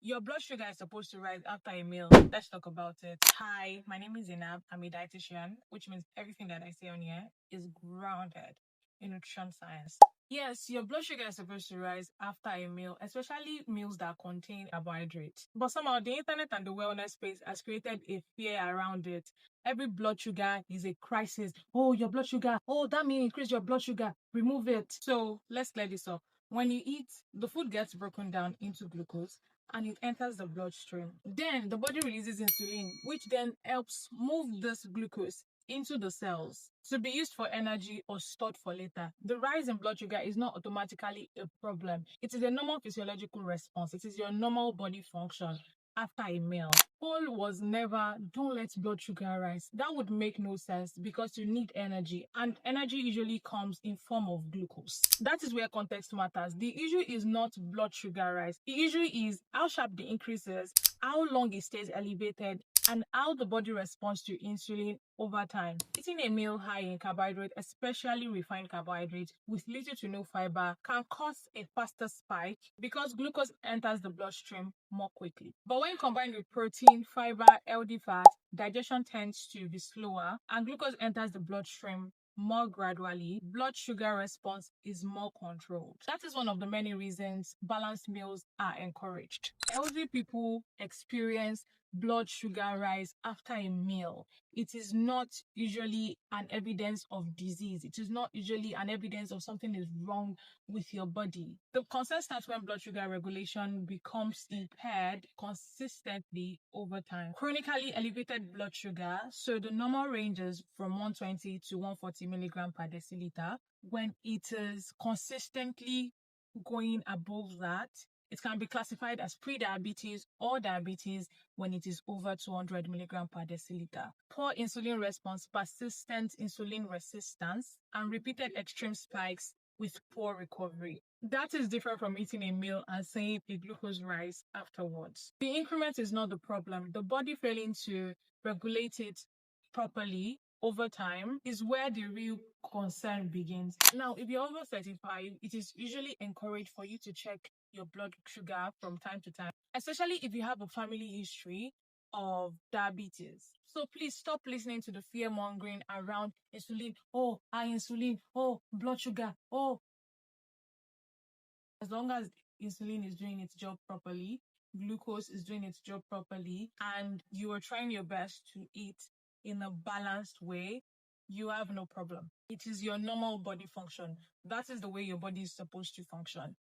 Your blood sugar is supposed to rise after a meal. Let's talk about it. Hi, my name is Inab. I'm a dietitian, which means everything that I say on here is grounded in nutrition science. Yes, your blood sugar is supposed to rise after a meal, especially meals that contain carbohydrates. But somehow the internet and the wellness space has created a fear around it. Every blood sugar is a crisis. Oh, your blood sugar. Oh, that means increase your blood sugar. Remove it. So let's clear this up. When you eat, the food gets broken down into glucose and it enters the bloodstream. Then the body releases insulin, which then helps move this glucose into the cells to be used for energy or stored for later. The rise in blood sugar is not automatically a problem. It is a normal physiological response. It is your normal body function after a meal. Goal was never don't let blood sugar rise. That would make no sense because you need energy and energy usually comes in form of glucose. That is where context matters. The issue is not blood sugar rise. The issue is how sharp the increase is, how long it stays elevated, and how the body responds to insulin over time. Eating a meal high in carbohydrate, especially refined carbohydrates with little to no fiber, can cause a faster spike because glucose enters the bloodstream more quickly. But when combined with protein, fiber, healthy fat, digestion tends to be slower and glucose enters the bloodstream more gradually, blood sugar response is more controlled. That is one of the many reasons balanced meals are encouraged. Healthy people experience blood sugar rise after a meal. It is not usually an evidence of disease. It is not usually an evidence of something is wrong with your body. The concern starts when blood sugar regulation becomes impaired consistently over time. Chronically elevated blood sugar, so the normal ranges from 120 to 140 milligram per deciliter. When it is consistently going above that, it can be classified as pre-diabetes or diabetes when it is over 200 milligram per deciliter. Poor insulin response, persistent insulin resistance, and repeated extreme spikes with poor recovery. That is different from eating a meal and seeing a glucose rise afterwards. The increment is not the problem. The body failing to regulate it properly over time is where the real concern begins. Now, if you're over 35, it is usually encouraged for you to check your blood sugar from time to time, especially if you have a family history of diabetes. So please stop listening to the fear mongering around insulin. Oh, high insulin. Oh, blood sugar. Oh, as long as insulin is doing its job properly, glucose is doing its job properly, and you are trying your best to eat in a balanced way, you have no problem. It is your normal body function. That is the way your body is supposed to function.